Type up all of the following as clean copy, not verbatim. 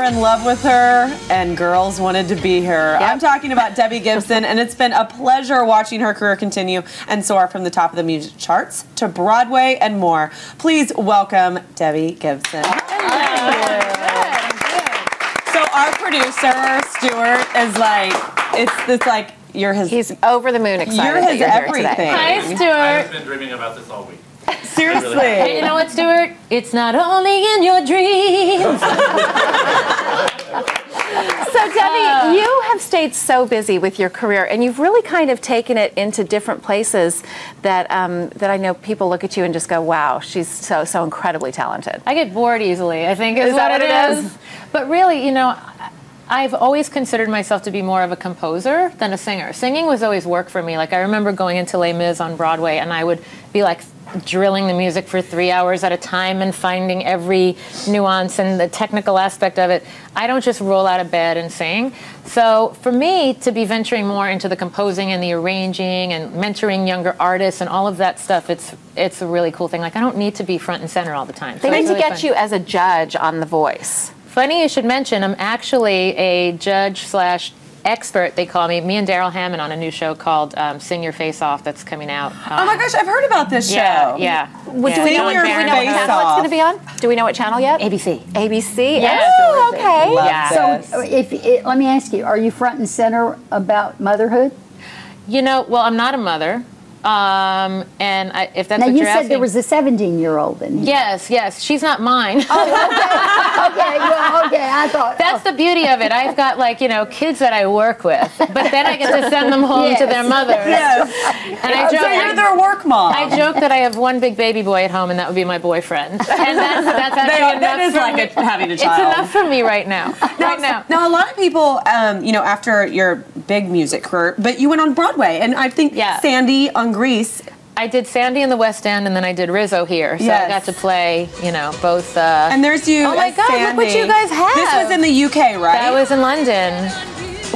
in love with her, and girls wanted to be her. Yep. I'm talking about Debbie Gibson, and it's been a pleasure watching her career continue and soar from the top of the music charts to Broadway and more. Please welcome Debbie Gibson. So our producer, Stuart, is like, it's like, you're his... He's over the moon excited. You're his everything. Hi, Stuart. I've been dreaming about this all week. Seriously. Hey, you know what, Stuart? It's not only in your dreams. So, Debbie, you have stayed so busy with your career, and you've really kind of taken it into different places that that I know people look at you and just go, wow, she's so incredibly talented. I get bored easily, I think is what it is. But really, you know, I've always considered myself to be more of a composer than a singer. Singing was always work for me. Like, I remember going into Les Mis on Broadway, and I would be like drilling the music for 3 hours at a time and finding every nuance and the technical aspect of it. I don't just roll out of bed and sing. So for me to be venturing more into the composing and the arranging and mentoring younger artists and all of that stuff, it's a really cool thing. Like, I don't need to be front and center all the time. They need to get you as a judge on The Voice. Funny you should mention, I'm actually a judge / expert, they call me. Me and Daryl Hammond on a new show called Sing Your Face Off that's coming out. Oh my gosh, I've heard about this show. Yeah. Do we know what channel it's going to be on? Do we know what channel yet? ABC. ABC? Yeah. Oh, okay. Yeah. So let me ask you, are you front and center about motherhood? You know, well, I'm not a mother. And if that's now what you you're said asking, there was a 17-year-old in here. Yes, she's not mine. Oh, okay, I thought that's the beauty of it. I've got, like, you know, kids that I work with, but then I get to send them home to their mothers. Yes. And I joke, so you're their work mom. I joke that I have one big baby boy at home, and that would be my boyfriend. And that's actually enough. That is for like me. having a child. It's enough for me right now. Now, a lot of people, you know, after your big music career, but you went on Broadway, and I think Sandy on Grease. I did Sandy in the West End, and then I did Rizzo here, so I got to play, you know, both. And there's you. Oh my God! Sandy. Look what you guys have. This was in the UK, right? That was in London.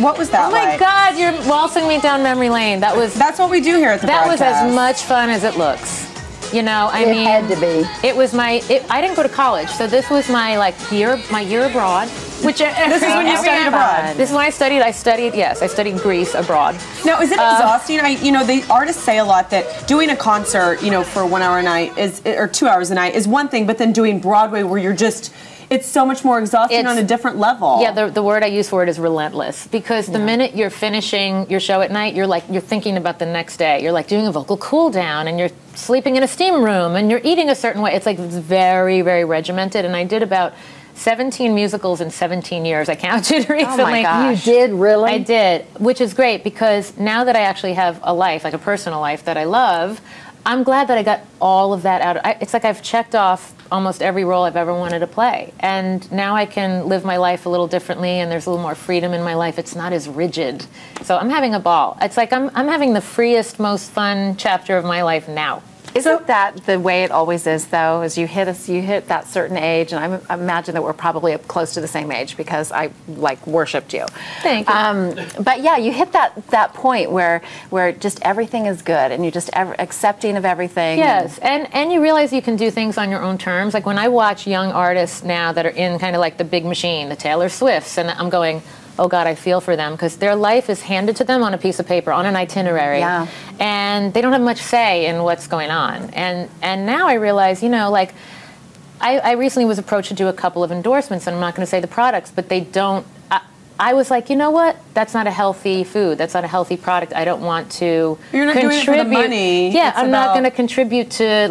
What was that like? Oh my God! You're waltzing me down memory lane. That's what we do here at the That broadcast. was as much fun as it looks. You know, I mean, it had to be. It was I didn't go to college, so this was my year abroad. Which this is when you studied abroad. This is when I studied. Yes, I studied Greece abroad. Now, is it exhausting? You know, the artists say a lot that doing a concert, you know, for 1 hour a night or 2 hours a night is one thing, but then doing Broadway where you're just. It's so much more exhausting on a different level. Yeah, the word I use for it is relentless. Because the minute you're finishing your show at night, you're thinking about the next day. You're like doing a vocal cool down, and you're sleeping in a steam room, and you're eating a certain way. It's like very, very regimented. And I did about 17 musicals in 17 years. I counted recently. Oh my gosh. You did, really? I did, which is great because now that I actually have a life, like a personal life that I love, I'm glad that I got all of that out. It's like I've checked off almost every role I've ever wanted to play. And now I can live my life a little differently, and there's a little more freedom in my life. It's not as rigid. So I'm having a ball. It's like I'm having the freest, most fun chapter of my life now. Isn't that the way it always is, though? As you hit that certain age, and I imagine that we're probably close to the same age because I worshipped you. Thank you. But yeah, you hit that point where just everything is good, and you're just accepting of everything. Yes, and you realize you can do things on your own terms. Like when I watch young artists now that are in kind of like the big machine, the Taylor Swifts, and I'm going, oh God, I feel for them because their life is handed to them on a piece of paper, on an itinerary, and they don't have much say in what's going on. And now I realize, you know, like I recently was approached to do a couple of endorsements, and I'm not going to say the products, but they don't. I was like, you know what? That's not a healthy food. That's not a healthy product. I don't want to. You're not doing it for the money. Yeah, I'm not going to contribute to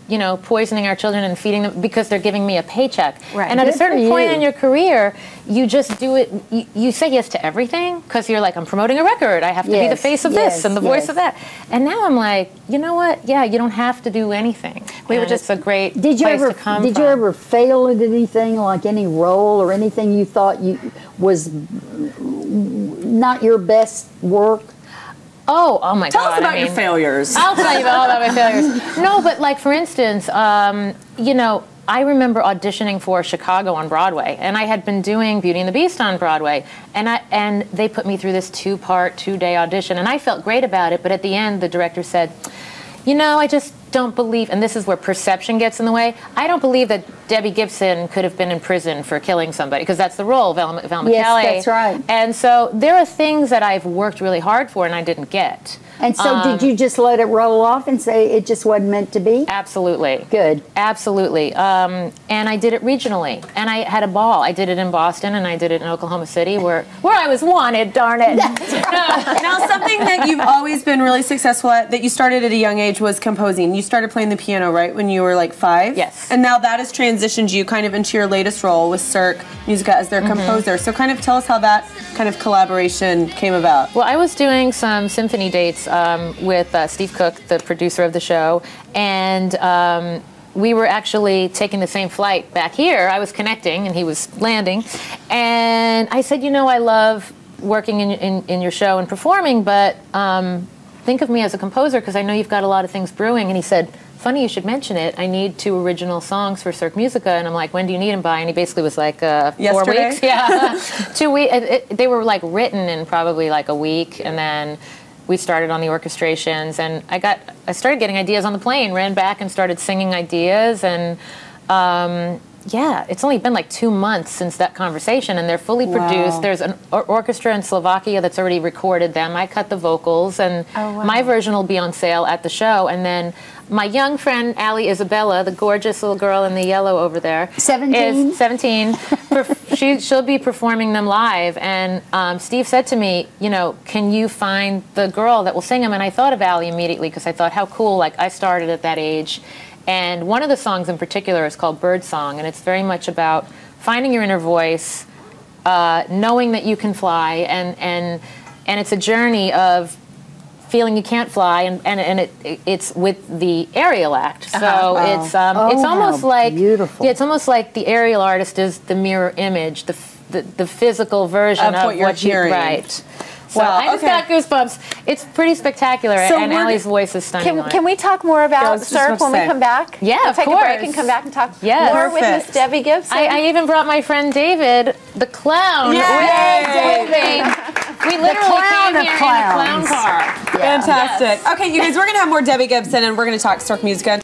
you know, poisoning our children and feeding them because they're giving me a paycheck. Right. And at a certain point in your career, you just do it, you say yes to everything because you're like, I'm promoting a record. I have to be the face of this and the voice of that. And now I'm like, you know what? Yeah, you don't have to do anything. It's a great place to come from. Did you ever fail at anything, like any role or anything you thought was not your best work? Oh my God. Tell us about your failures. I'll tell you all about my failures. No, but like for instance, you know, I remember auditioning for Chicago on Broadway, and I had been doing Beauty and the Beast on Broadway, and they put me through this 2-part, 2-day audition, and I felt great about it, but at the end, the director said, you know, don't believe, and this is where perception gets in the way, I don't believe that Debbie Gibson could have been in prison for killing somebody, because that's the role of Velma Kelly. Yes, that's right. And so there are things that I've worked really hard for and I didn't get. And so did you just let it roll off and say it just wasn't meant to be? Absolutely. Good. Absolutely. And I did it regionally. And I had a ball. I did it in Boston and I did it in Oklahoma City where I was wanted, darn it. Now, something that you've always been really successful at, that you started at a young age, was composing. You started playing the piano, right, when you were like 5? Yes. And now that has transitioned you kind of into your latest role with Cirque Musica as their composer. So kind of tell us how that kind of collaboration came about. Well, I was doing some symphony dates with Steve Cook, the producer of the show, and we were actually taking the same flight back here. I was connecting and he was landing, and I said, you know, I love working in your show and performing, but think of me as a composer because I know you've got a lot of things brewing. And he said, funny you should mention it, I need 2 original songs for Cirque Musica. And I'm like, when do you need them by? And he basally was like, 4 weeks. Yeah, 2 weeks. They were like written in probably like a week, and then we started on the orchestrations, and I started getting ideas on the plane, ran back and started singing ideas, and yeah, it's only been like 2 months since that conversation, and they're fully produced. There's an orchestra in Slovakia that's already recorded them. I cut the vocals, and my version will be on sale at the show. And then my young friend, Allie Isabella, the gorgeous little girl in the yellow over there, 17? is 17. She'll be performing them live. And Steve said to me, you know, can you find the girl that will sing them? And I thought of Allie immediately because I thought, how cool, like I started at that age. And one of the songs in particular is called Bird Song, and it's very much about finding your inner voice, knowing that you can fly, and it's a journey of feeling you can't fly, and it's with the aerial act. So it's almost like beautiful. Yeah, it's almost like the aerial artist is the mirror image, the physical version of what you're hearing. Right. So I just got goosebumps. It's pretty spectacular, and Allie's voice is stunning. Can we talk more about Cirque when we come back? Yeah, we'll of take course. a break and come back and talk Yes. more with Miss Debbie Gibson. I even brought my friend David, the clown, Yay! with me. We literally came here in a clown car. Fantastic. Yes. Okay, you guys, we're going to have more Debbie Gibson, and we're going to talk Cirque Musica.